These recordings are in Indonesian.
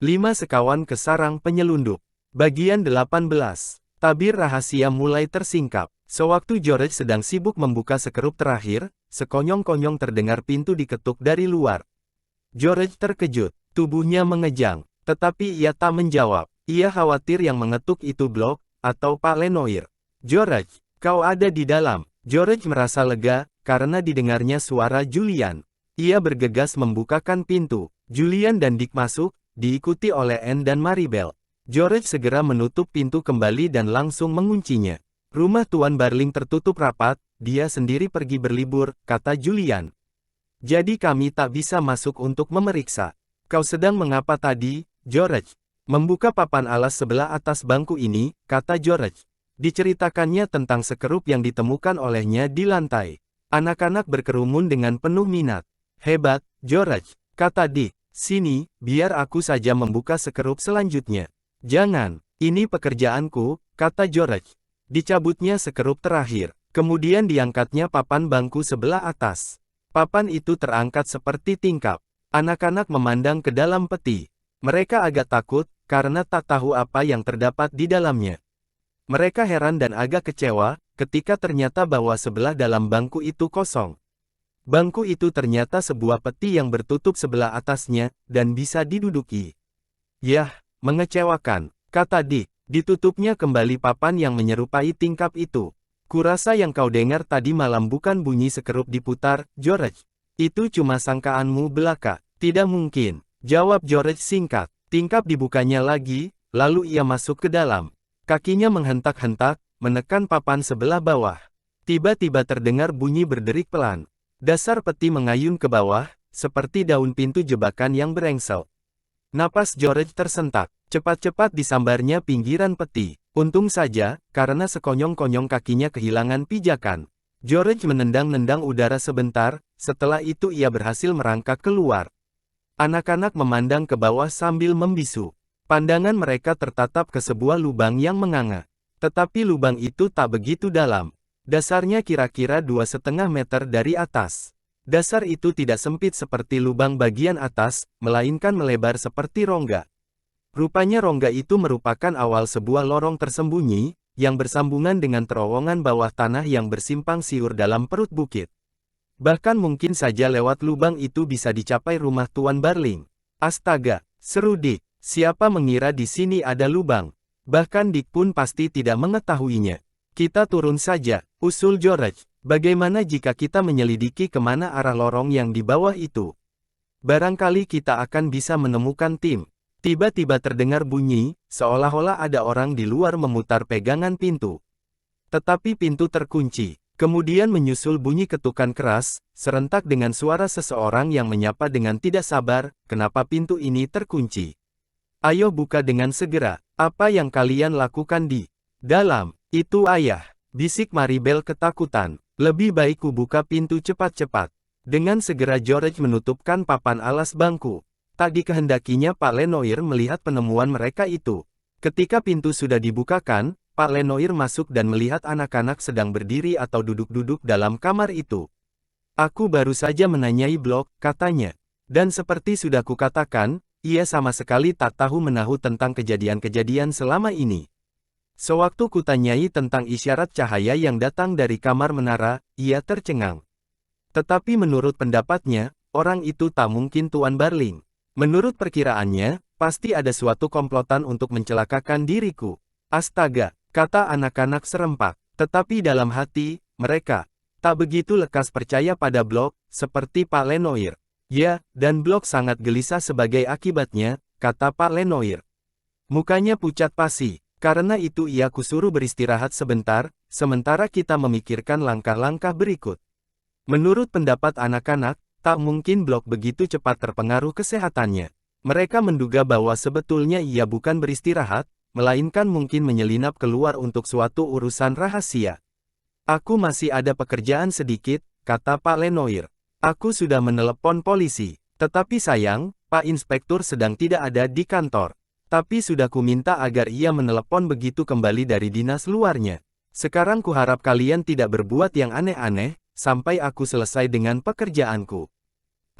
5 sekawan ke sarang penyelundup. Bagian 18. Tabir rahasia mulai tersingkap. Sewaktu George sedang sibuk membuka sekerup terakhir, sekonyong-konyong terdengar pintu diketuk dari luar. George terkejut, tubuhnya mengejang, tetapi ia tak menjawab. Ia khawatir yang mengetuk itu Blok, atau Pak Lenoir. George, kau ada di dalam. George merasa lega, karena didengarnya suara Julian. Ia bergegas membukakan pintu. Julian dan Dick masuk, diikuti oleh Anne dan Maribel. George segera menutup pintu kembali dan langsung menguncinya. Rumah Tuan Barling tertutup rapat, dia sendiri pergi berlibur, kata Julian. Jadi kami tak bisa masuk untuk memeriksa. Kau sedang mengapa tadi, George? Membuka papan alas sebelah atas bangku ini, kata George. Diceritakannya tentang sekerup yang ditemukan olehnya di lantai. Anak-anak berkerumun dengan penuh minat. Hebat, George, kata Dick. Sini, biar aku saja membuka sekerup selanjutnya. Jangan, ini pekerjaanku, kata George. Dicabutnya sekerup terakhir, kemudian diangkatnya papan bangku sebelah atas. Papan itu terangkat seperti tingkap. Anak-anak memandang ke dalam peti. Mereka agak takut, karena tak tahu apa yang terdapat di dalamnya. Mereka heran dan agak kecewa, ketika ternyata bahwa sebelah dalam bangku itu kosong. Bangku itu ternyata sebuah peti yang bertutup sebelah atasnya, dan bisa diduduki. Yah, mengecewakan, kata Dick. Ditutupnya kembali papan yang menyerupai tingkap itu. Kurasa yang kau dengar tadi malam bukan bunyi sekerup diputar, George. Itu cuma sangkaanmu belaka. Tidak mungkin, jawab George singkat. Tingkap dibukanya lagi, lalu ia masuk ke dalam. Kakinya menghentak-hentak, menekan papan sebelah bawah. Tiba-tiba terdengar bunyi berderik pelan. Dasar peti mengayun ke bawah, seperti daun pintu jebakan yang berengsel. Napas George tersentak, cepat-cepat disambarnya pinggiran peti. Untung saja, karena sekonyong-konyong kakinya kehilangan pijakan. George menendang-nendang udara sebentar, setelah itu ia berhasil merangkak keluar. Anak-anak memandang ke bawah sambil membisu. Pandangan mereka tertatap ke sebuah lubang yang menganga. Tetapi lubang itu tak begitu dalam. Dasarnya kira-kira 2,5 meter dari atas. Dasar itu tidak sempit seperti lubang bagian atas, melainkan melebar seperti rongga. Rupanya rongga itu merupakan awal sebuah lorong tersembunyi, yang bersambungan dengan terowongan bawah tanah yang bersimpang siur dalam perut bukit. Bahkan mungkin saja lewat lubang itu bisa dicapai rumah Tuan Barling. Astaga, seru Dick, siapa mengira di sini ada lubang? Bahkan Dick pun pasti tidak mengetahuinya. Kita turun saja, usul George. Bagaimana jika kita menyelidiki kemana arah lorong yang di bawah itu? Barangkali kita akan bisa menemukan tim. Tiba-tiba terdengar bunyi, seolah-olah ada orang di luar memutar pegangan pintu. Tetapi pintu terkunci. Kemudian menyusul bunyi ketukan keras, serentak dengan suara seseorang yang menyapa dengan tidak sabar, kenapa pintu ini terkunci? Ayo buka dengan segera, apa yang kalian lakukan di dalam? Itu ayah, bisik Maribel ketakutan. Lebih baik ku buka pintu cepat-cepat. Dengan segera George menutupkan papan alas bangku. Tak dikehendakinya Pak Lenoir melihat penemuan mereka itu. Ketika pintu sudah dibukakan, Pak Lenoir masuk dan melihat anak-anak sedang berdiri atau duduk-duduk dalam kamar itu. Aku baru saja menanyai Blok, katanya. Dan seperti sudah kukatakan, ia sama sekali tak tahu menahu tentang kejadian-kejadian selama ini. Sewaktu kutanyai tentang isyarat cahaya yang datang dari kamar menara, ia tercengang. Tetapi menurut pendapatnya, orang itu tak mungkin Tuan Barling. Menurut perkiraannya, pasti ada suatu komplotan untuk mencelakakan diriku. Astaga, kata anak-anak serempak. Tetapi dalam hati, mereka tak begitu lekas percaya pada Blok, seperti Pak Lenoir. Ya, dan Blok sangat gelisah sebagai akibatnya, kata Pak Lenoir. Mukanya pucat pasi. Karena itu ia kusuruh beristirahat sebentar, sementara kita memikirkan langkah-langkah berikut. Menurut pendapat anak-anak, tak mungkin Blok begitu cepat terpengaruh kesehatannya. Mereka menduga bahwa sebetulnya ia bukan beristirahat, melainkan mungkin menyelinap keluar untuk suatu urusan rahasia. Aku masih ada pekerjaan sedikit, kata Pak Lenoir. Aku sudah menelepon polisi, tetapi sayang, Pak Inspektur sedang tidak ada di kantor. Tapi sudah kuminta agar ia menelepon begitu kembali dari dinas luarnya. Sekarang kuharap kalian tidak berbuat yang aneh-aneh, sampai aku selesai dengan pekerjaanku.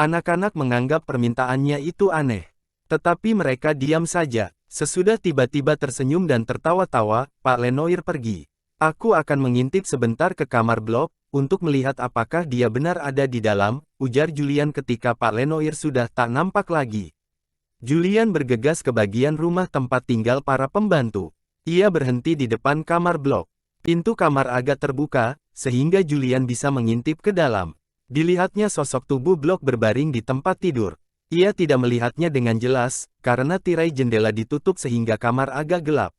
Anak-anak menganggap permintaannya itu aneh. Tetapi mereka diam saja. Sesudah tiba-tiba tersenyum dan tertawa-tawa, Pak Lenoir pergi. Aku akan mengintip sebentar ke kamar blok, untuk melihat apakah dia benar ada di dalam, ujar Julian ketika Pak Lenoir sudah tak nampak lagi. Julian bergegas ke bagian rumah tempat tinggal para pembantu. Ia berhenti di depan kamar blok. Pintu kamar agak terbuka, sehingga Julian bisa mengintip ke dalam. Dilihatnya sosok tubuh blok berbaring di tempat tidur. Ia tidak melihatnya dengan jelas, karena tirai jendela ditutup sehingga kamar agak gelap.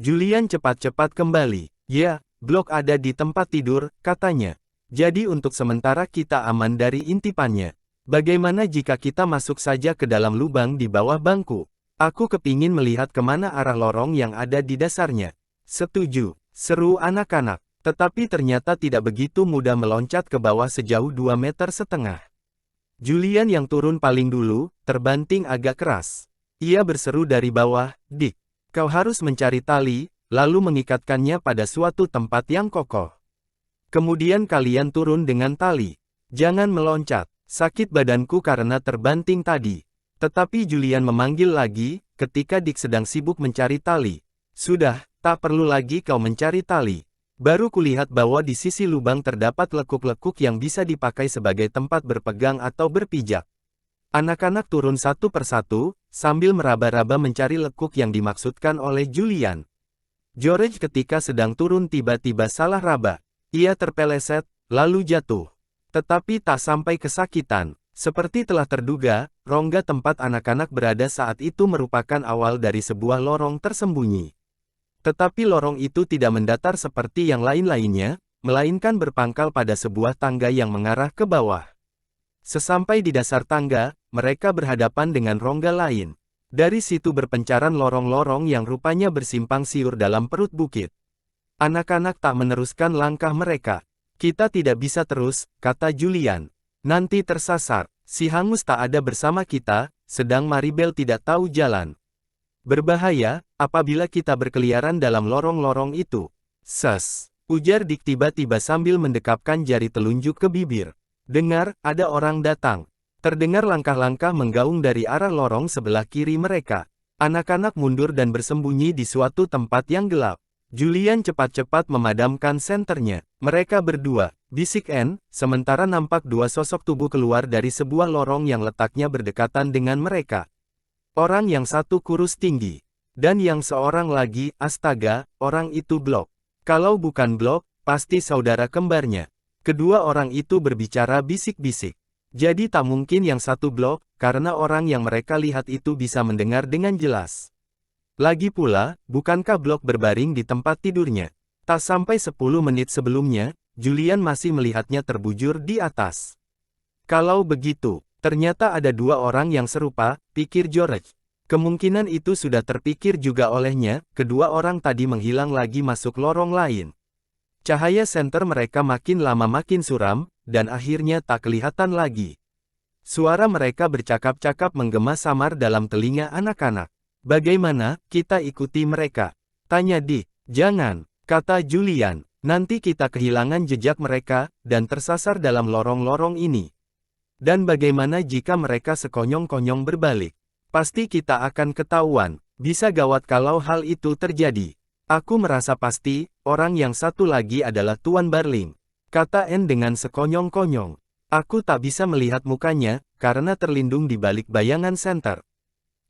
Julian cepat-cepat kembali. Ya, blok ada di tempat tidur, katanya. Jadi untuk sementara kita aman dari intipannya. Bagaimana jika kita masuk saja ke dalam lubang di bawah bangku? Aku kepingin melihat kemana arah lorong yang ada di dasarnya. Setuju, seru anak-anak. Tetapi ternyata tidak begitu mudah meloncat ke bawah sejauh 2,5 meter. Julian yang turun paling dulu, terbanting agak keras. Ia berseru dari bawah, "Dick, kau harus mencari tali, lalu mengikatkannya pada suatu tempat yang kokoh. Kemudian kalian turun dengan tali. Jangan meloncat, sakit badanku karena terbanting tadi." Tetapi Julian memanggil lagi, ketika Dick sedang sibuk mencari tali. "Sudah, tak perlu lagi kau mencari tali. Baru kulihat bahwa di sisi lubang terdapat lekuk-lekuk yang bisa dipakai sebagai tempat berpegang atau berpijak." Anak-anak turun satu persatu, sambil meraba-raba mencari lekuk yang dimaksudkan oleh Julian. George ketika sedang turun tiba-tiba salah raba. Ia terpeleset, lalu jatuh. Tetapi tak sampai kesakitan. Seperti telah terduga, rongga tempat anak-anak berada saat itu merupakan awal dari sebuah lorong tersembunyi. Tetapi lorong itu tidak mendatar seperti yang lain-lainnya, melainkan berpangkal pada sebuah tangga yang mengarah ke bawah. Sesampai di dasar tangga, mereka berhadapan dengan rongga lain. Dari situ berpencaran lorong-lorong yang rupanya bersimpang siur dalam perut bukit. Anak-anak tak meneruskan langkah mereka. "Kita tidak bisa terus," kata Julian. "Nanti tersasar. Si hangus tak ada bersama kita, sedang Maribel tidak tahu jalan. Berbahaya, apabila kita berkeliaran dalam lorong-lorong itu." "Ses," ujar Dick tiba-tiba sambil mendekapkan jari telunjuk ke bibir. "Dengar, ada orang datang." Terdengar langkah-langkah menggaung dari arah lorong sebelah kiri mereka. Anak-anak mundur dan bersembunyi di suatu tempat yang gelap. Julian cepat-cepat memadamkan senternya. "Mereka berdua," bisik Anne, sementara nampak dua sosok tubuh keluar dari sebuah lorong yang letaknya berdekatan dengan mereka. Orang yang satu kurus tinggi. Dan yang seorang lagi, astaga, orang itu Blok. Kalau bukan Blok, pasti saudara kembarnya. Kedua orang itu berbicara bisik-bisik. Jadi tak mungkin yang satu Blok, karena orang yang mereka lihat itu bisa mendengar dengan jelas. Lagi pula, bukankah Blok berbaring di tempat tidurnya? Tak sampai 10 menit sebelumnya, Julian masih melihatnya terbujur di atas. Kalau begitu, ternyata ada dua orang yang serupa, pikir George. Kemungkinan itu sudah terpikir juga olehnya, kedua orang tadi menghilang lagi masuk lorong lain. Cahaya senter mereka makin lama makin suram, dan akhirnya tak kelihatan lagi. Suara mereka bercakap-cakap menggema samar dalam telinga anak-anak. "Bagaimana, kita ikuti mereka?" tanya Dick. "Jangan," kata Julian. "Nanti kita kehilangan jejak mereka, dan tersasar dalam lorong-lorong ini. Dan bagaimana jika mereka sekonyong-konyong berbalik? Pasti kita akan ketahuan. Bisa gawat kalau hal itu terjadi. Aku merasa pasti, orang yang satu lagi adalah Tuan Barling," kata Anne dengan sekonyong-konyong. "Aku tak bisa melihat mukanya, karena terlindung di balik bayangan senter.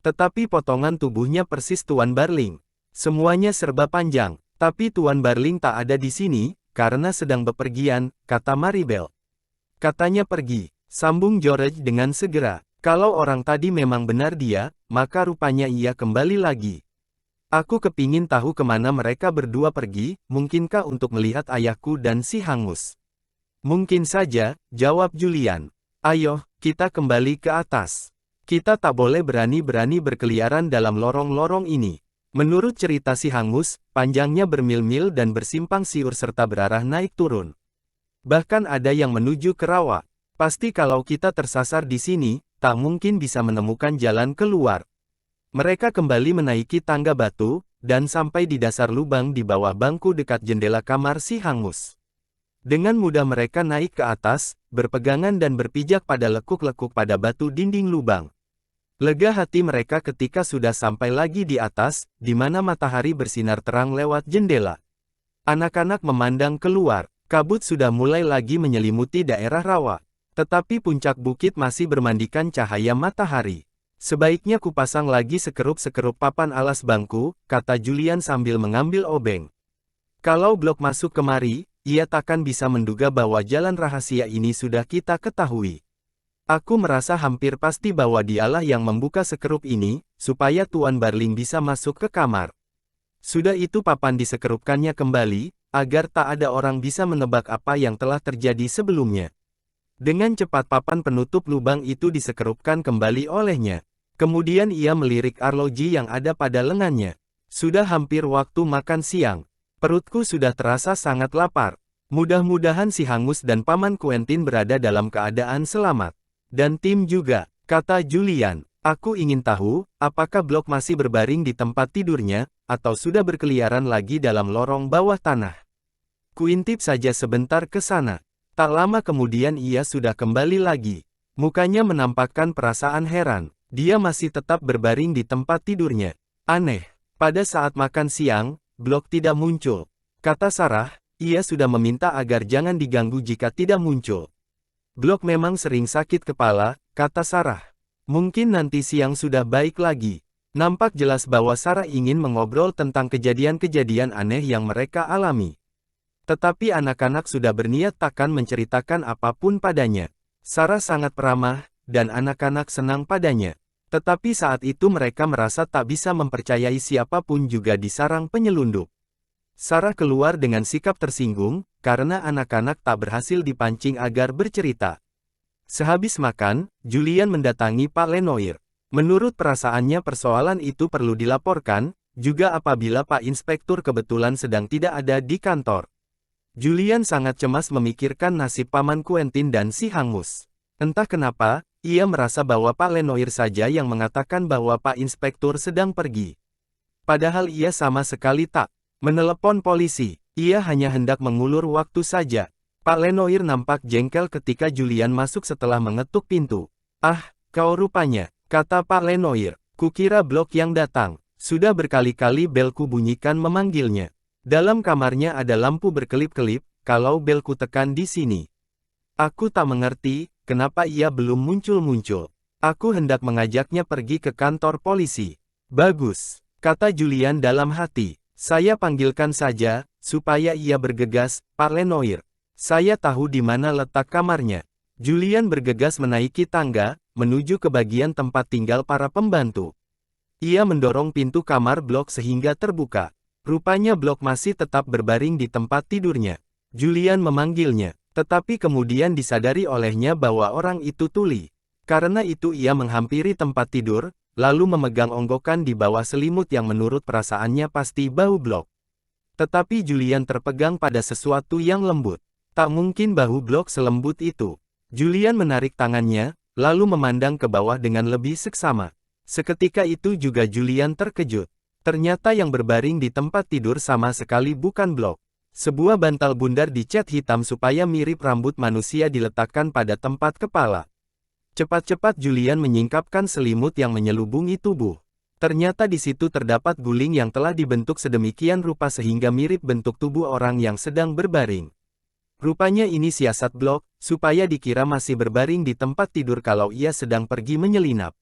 Tetapi potongan tubuhnya persis Tuan Barling. Semuanya serba panjang, tapi Tuan Barling tak ada di sini, karena sedang bepergian," kata Maribel. "Katanya pergi," sambung George dengan segera. "Kalau orang tadi memang benar dia, maka rupanya ia kembali lagi. Aku kepingin tahu kemana mereka berdua pergi, mungkinkah untuk melihat ayahku dan si hangus?" "Mungkin saja," jawab Julian. "Ayo, kita kembali ke atas. Kita tak boleh berani-berani berkeliaran dalam lorong-lorong ini." Menurut cerita si hangus, panjangnya bermil-mil dan bersimpang siur serta berarah naik turun. Bahkan ada yang menuju ke rawa. Pasti kalau kita tersasar di sini, tak mungkin bisa menemukan jalan keluar. Mereka kembali menaiki tangga batu, dan sampai di dasar lubang di bawah bangku dekat jendela kamar si hangus. Dengan mudah mereka naik ke atas, berpegangan dan berpijak pada lekuk-lekuk pada batu dinding lubang. Lega hati mereka ketika sudah sampai lagi di atas, di mana matahari bersinar terang lewat jendela. Anak-anak memandang keluar, kabut sudah mulai lagi menyelimuti daerah rawa. Tetapi puncak bukit masih bermandikan cahaya matahari. Sebaiknya kupasang lagi sekerup-sekerup papan alas bangku, kata Julian sambil mengambil obeng. Kalau Blok masuk kemari, ia takkan bisa menduga bahwa jalan rahasia ini sudah kita ketahui. Aku merasa hampir pasti bahwa dialah yang membuka sekerup ini, supaya Tuan Barling bisa masuk ke kamar. Sudah itu papan disekerupkannya kembali, agar tak ada orang bisa menebak apa yang telah terjadi sebelumnya. Dengan cepat papan penutup lubang itu disekerupkan kembali olehnya. Kemudian ia melirik arloji yang ada pada lengannya. Sudah hampir waktu makan siang. Perutku sudah terasa sangat lapar. Mudah-mudahan si Hangus dan Paman Quentin berada dalam keadaan selamat. Dan Tim juga, kata Julian. Aku ingin tahu, apakah Blok masih berbaring di tempat tidurnya, atau sudah berkeliaran lagi dalam lorong bawah tanah. Kuintip saja sebentar ke sana. Tak lama kemudian ia sudah kembali lagi. Mukanya menampakkan perasaan heran. Dia masih tetap berbaring di tempat tidurnya. Aneh. Pada saat makan siang, Blok tidak muncul. Kata Sarah, ia sudah meminta agar jangan diganggu jika tidak muncul. Blok memang sering sakit kepala, kata Sarah. Mungkin nanti siang sudah baik lagi. Nampak jelas bahwa Sarah ingin mengobrol tentang kejadian-kejadian aneh yang mereka alami. Tetapi anak-anak sudah berniat takkan menceritakan apapun padanya. Sarah sangat ramah, dan anak-anak senang padanya. Tetapi saat itu mereka merasa tak bisa mempercayai siapapun juga di sarang penyelundup. Sarah keluar dengan sikap tersinggung, karena anak-anak tak berhasil dipancing agar bercerita. Sehabis makan, Julian mendatangi Pak Lenoir. Menurut perasaannya persoalan itu perlu dilaporkan, juga apabila Pak Inspektur kebetulan sedang tidak ada di kantor. Julian sangat cemas memikirkan nasib Paman Quentin dan si Hangus. Entah kenapa, ia merasa bahwa Pak Lenoir saja yang mengatakan bahwa Pak Inspektur sedang pergi. Padahal ia sama sekali tak menelepon polisi, ia hanya hendak mengulur waktu saja. Pak Lenoir nampak jengkel ketika Julian masuk setelah mengetuk pintu. Ah, kau rupanya, kata Pak Lenoir. Kukira Blok yang datang. Sudah berkali-kali belku bunyikan memanggilnya. Dalam kamarnya ada lampu berkelip-kelip, kalau belku tekan di sini. Aku tak mengerti, kenapa ia belum muncul-muncul. Aku hendak mengajaknya pergi ke kantor polisi. Bagus, kata Julian dalam hati. Saya panggilkan saja, supaya ia bergegas, Pak Lenoir. Saya tahu di mana letak kamarnya. Julian bergegas menaiki tangga, menuju ke bagian tempat tinggal para pembantu. Ia mendorong pintu kamar Blok sehingga terbuka. Rupanya Blok masih tetap berbaring di tempat tidurnya. Julian memanggilnya, tetapi kemudian disadari olehnya bahwa orang itu tuli. Karena itu ia menghampiri tempat tidur, lalu memegang onggokan di bawah selimut yang menurut perasaannya pasti bau Blok. Tetapi Julian terpegang pada sesuatu yang lembut. Tak mungkin bau Blok selembut itu. Julian menarik tangannya, lalu memandang ke bawah dengan lebih seksama. Seketika itu juga Julian terkejut. Ternyata yang berbaring di tempat tidur sama sekali bukan Blok. Sebuah bantal bundar dicat hitam supaya mirip rambut manusia diletakkan pada tempat kepala. Cepat-cepat Julian menyingkapkan selimut yang menyelubungi tubuh. Ternyata di situ terdapat guling yang telah dibentuk sedemikian rupa sehingga mirip bentuk tubuh orang yang sedang berbaring. Rupanya ini siasat Blok, supaya dikira masih berbaring di tempat tidur kalau ia sedang pergi menyelinap.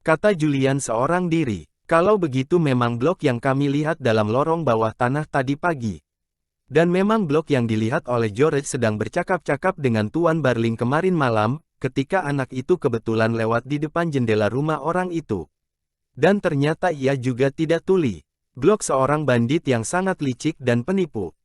Kata Julian seorang diri. Kalau begitu memang Blok yang kami lihat dalam lorong bawah tanah tadi pagi. Dan memang Blok yang dilihat oleh George sedang bercakap-cakap dengan Tuan Barling kemarin malam, ketika anak itu kebetulan lewat di depan jendela rumah orang itu. Dan ternyata ia juga tidak tuli. Blok seorang bandit yang sangat licik dan penipu.